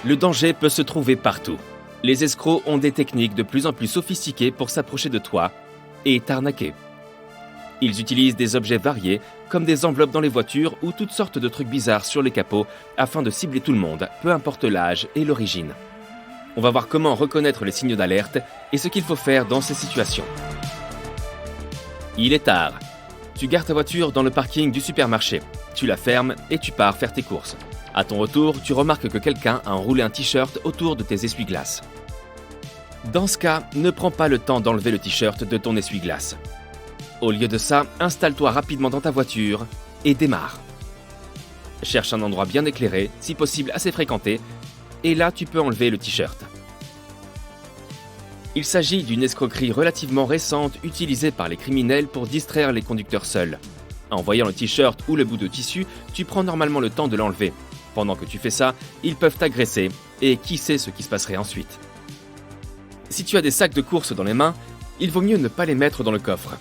Le danger peut se trouver partout. Les escrocs ont des techniques de plus en plus sophistiquées pour s'approcher de toi et t'arnaquer. Ils utilisent des objets variés, comme des enveloppes dans les voitures ou toutes sortes de trucs bizarres sur les capots, afin de cibler tout le monde, peu importe l'âge et l'origine. On va voir comment reconnaître les signaux d'alerte et ce qu'il faut faire dans ces situations. Il est tard. Tu gares ta voiture dans le parking du supermarché. Tu la fermes et tu pars faire tes courses. À ton retour, tu remarques que quelqu'un a enroulé un t-shirt autour de tes essuie-glaces. Dans ce cas, ne prends pas le temps d'enlever le t-shirt de ton essuie-glace. Au lieu de ça, installe-toi rapidement dans ta voiture et démarre. Cherche un endroit bien éclairé, si possible assez fréquenté, et là tu peux enlever le t-shirt. Il s'agit d'une escroquerie relativement récente utilisée par les criminels pour distraire les conducteurs seuls. En voyant le t-shirt ou le bout de tissu, tu prends normalement le temps de l'enlever. Pendant que tu fais ça, ils peuvent t'agresser, et qui sait ce qui se passerait ensuite. Si tu as des sacs de courses dans les mains, il vaut mieux ne pas les mettre dans le coffre.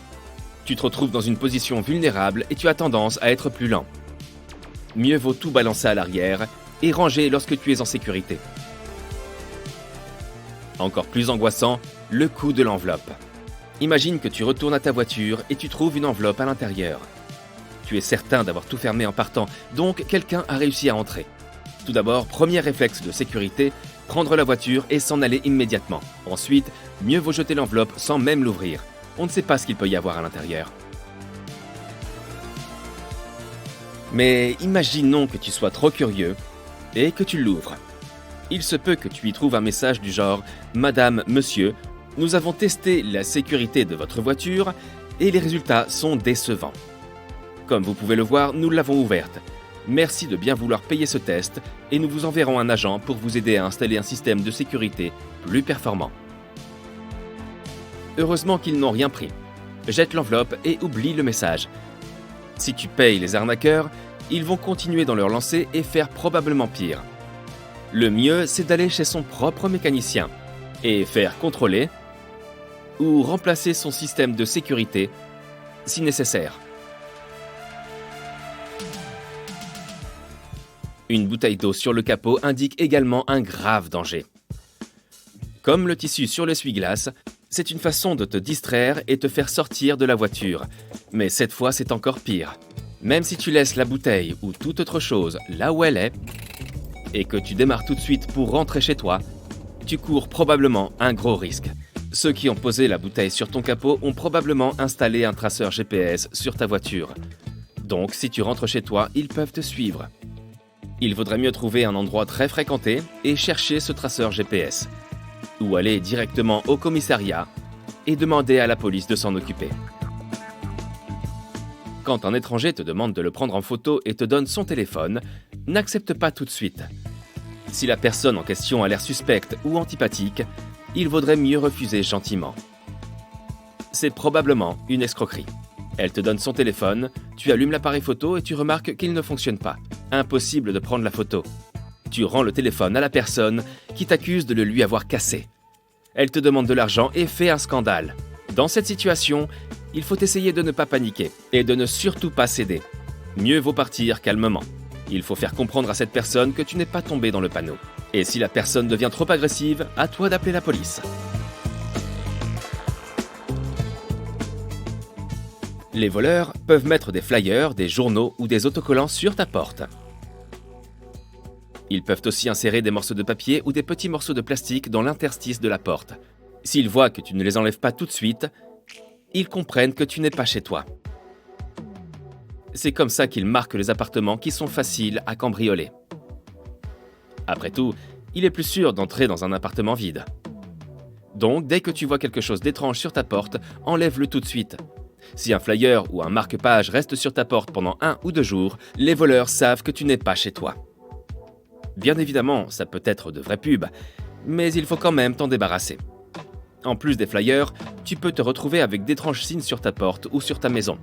Tu te retrouves dans une position vulnérable et tu as tendance à être plus lent. Mieux vaut tout balancer à l'arrière et ranger lorsque tu es en sécurité. Encore plus angoissant, le coût de l'enveloppe. Imagine que tu retournes à ta voiture et tu trouves une enveloppe à l'intérieur. Tu es certain d'avoir tout fermé en partant, donc quelqu'un a réussi à entrer. Tout d'abord, premier réflexe de sécurité, prendre la voiture et s'en aller immédiatement. Ensuite, mieux vaut jeter l'enveloppe sans même l'ouvrir. On ne sait pas ce qu'il peut y avoir à l'intérieur. Mais imaginons que tu sois trop curieux et que tu l'ouvres. Il se peut que tu y trouves un message du genre « Madame, monsieur, nous avons testé la sécurité de votre voiture et les résultats sont décevants. Comme vous pouvez le voir, nous l'avons ouverte. Merci de bien vouloir payer ce test et nous vous enverrons un agent pour vous aider à installer un système de sécurité plus performant. » Heureusement qu'ils n'ont rien pris. Jette l'enveloppe et oublie le message. Si tu payes les arnaqueurs, ils vont continuer dans leur lancée et faire probablement pire. Le mieux, c'est d'aller chez son propre mécanicien et faire contrôler ou remplacer son système de sécurité si nécessaire. Une bouteille d'eau sur le capot indique également un grave danger. Comme le tissu sur l'essuie-glace, c'est une façon de te distraire et te faire sortir de la voiture. Mais cette fois, c'est encore pire. Même si tu laisses la bouteille ou toute autre chose là où elle est, et que tu démarres tout de suite pour rentrer chez toi, tu cours probablement un gros risque. Ceux qui ont posé la bouteille sur ton capot ont probablement installé un traceur GPS sur ta voiture. Donc, si tu rentres chez toi, ils peuvent te suivre. Il vaudrait mieux trouver un endroit très fréquenté et chercher ce traceur GPS. Ou aller directement au commissariat et demander à la police de s'en occuper. Quand un étranger te demande de le prendre en photo et te donne son téléphone, n'accepte pas tout de suite. Si la personne en question a l'air suspecte ou antipathique, il vaudrait mieux refuser gentiment. C'est probablement une escroquerie. Elle te donne son téléphone, tu allumes l'appareil photo et tu remarques qu'il ne fonctionne pas. Impossible de prendre la photo. Tu rends le téléphone à la personne qui t'accuse de le lui avoir cassé. Elle te demande de l'argent et fait un scandale. Dans cette situation, il faut essayer de ne pas paniquer et de ne surtout pas céder. Mieux vaut partir calmement. Il faut faire comprendre à cette personne que tu n'es pas tombé dans le panneau. Et si la personne devient trop agressive, à toi d'appeler la police. Les voleurs peuvent mettre des flyers, des journaux ou des autocollants sur ta porte. Ils peuvent aussi insérer des morceaux de papier ou des petits morceaux de plastique dans l'interstice de la porte. S'ils voient que tu ne les enlèves pas tout de suite, ils comprennent que tu n'es pas chez toi. C'est comme ça qu'ils marquent les appartements qui sont faciles à cambrioler. Après tout, il est plus sûr d'entrer dans un appartement vide. Donc, dès que tu vois quelque chose d'étrange sur ta porte, enlève-le tout de suite. Si un flyer ou un marque-page reste sur ta porte pendant 1 ou 2 jours, les voleurs savent que tu n'es pas chez toi. Bien évidemment, ça peut être de vraies pubs, mais il faut quand même t'en débarrasser. En plus des flyers, tu peux te retrouver avec d'étranges signes sur ta porte ou sur ta maison.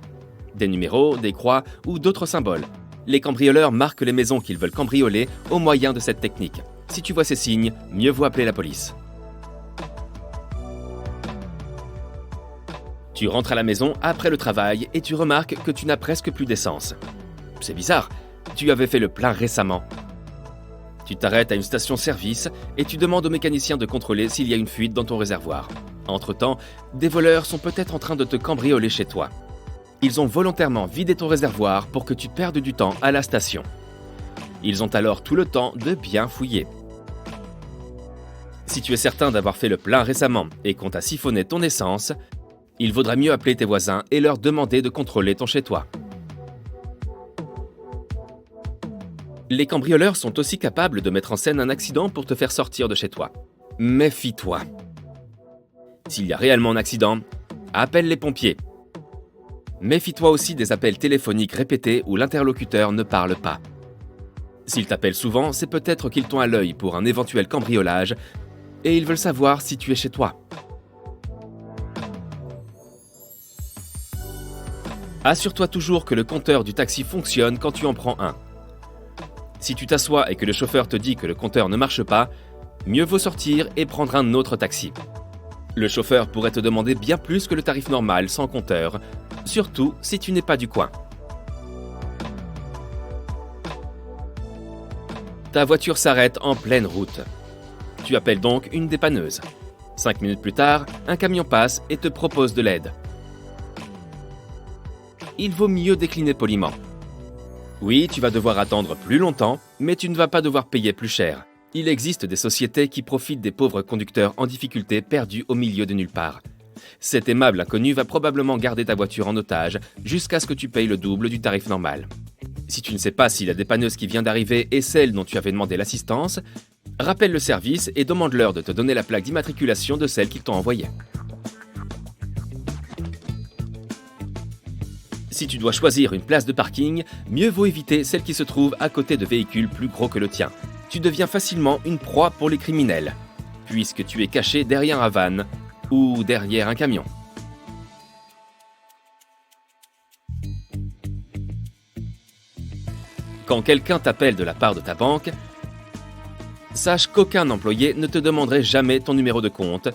Des numéros, des croix ou d'autres symboles. Les cambrioleurs marquent les maisons qu'ils veulent cambrioler au moyen de cette technique. Si tu vois ces signes, mieux vaut appeler la police. Tu rentres à la maison après le travail et tu remarques que tu n'as presque plus d'essence. C'est bizarre, tu avais fait le plein récemment. Tu t'arrêtes à une station-service et tu demandes au mécanicien de contrôler s'il y a une fuite dans ton réservoir. Entre-temps, des voleurs sont peut-être en train de te cambrioler chez toi. Ils ont volontairement vidé ton réservoir pour que tu perdes du temps à la station. Ils ont alors tout le temps de bien fouiller. Si tu es certain d'avoir fait le plein récemment et qu'on t'a siphonné ton essence, il vaudra mieux appeler tes voisins et leur demander de contrôler ton chez-toi. Les cambrioleurs sont aussi capables de mettre en scène un accident pour te faire sortir de chez toi. Méfie-toi. S'il y a réellement un accident, appelle les pompiers. Méfie-toi aussi des appels téléphoniques répétés où l'interlocuteur ne parle pas. S'ils t'appellent souvent, c'est peut-être qu'ils t'ont à l'œil pour un éventuel cambriolage et ils veulent savoir si tu es chez toi. Assure-toi toujours que le compteur du taxi fonctionne quand tu en prends un. Si tu t'assois et que le chauffeur te dit que le compteur ne marche pas, mieux vaut sortir et prendre un autre taxi. Le chauffeur pourrait te demander bien plus que le tarif normal sans compteur, surtout si tu n'es pas du coin. Ta voiture s'arrête en pleine route. Tu appelles donc une dépanneuse. 5 minutes plus tard, un camion passe et te propose de l'aide. Il vaut mieux décliner poliment. Oui, tu vas devoir attendre plus longtemps, mais tu ne vas pas devoir payer plus cher. Il existe des sociétés qui profitent des pauvres conducteurs en difficulté perdus au milieu de nulle part. Cet aimable inconnu va probablement garder ta voiture en otage jusqu'à ce que tu payes le double du tarif normal. Si tu ne sais pas si la dépanneuse qui vient d'arriver est celle dont tu avais demandé l'assistance, rappelle le service et demande-leur de te donner la plaque d'immatriculation de celle qu'ils t'ont envoyée. Si tu dois choisir une place de parking, mieux vaut éviter celle qui se trouve à côté de véhicules plus gros que le tien. Tu deviens facilement une proie pour les criminels, puisque tu es caché derrière un van ou derrière un camion. Quand quelqu'un t'appelle de la part de ta banque, sache qu'aucun employé ne te demanderait jamais ton numéro de compte,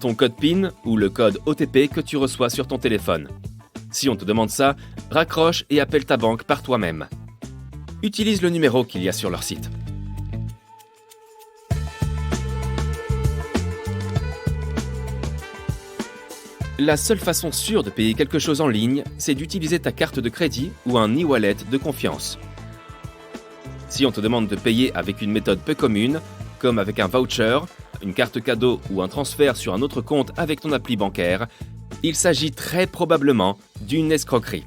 ton code PIN ou le code OTP que tu reçois sur ton téléphone. Si on te demande ça, raccroche et appelle ta banque par toi-même. Utilise le numéro qu'il y a sur leur site. La seule façon sûre de payer quelque chose en ligne, c'est d'utiliser ta carte de crédit ou un e-wallet de confiance. Si on te demande de payer avec une méthode peu commune, comme avec un voucher, une carte cadeau ou un transfert sur un autre compte avec ton appli bancaire, il s'agit très probablement d'une escroquerie.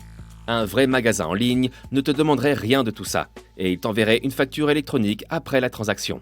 Un vrai magasin en ligne ne te demanderait rien de tout ça et il t'enverrait une facture électronique après la transaction.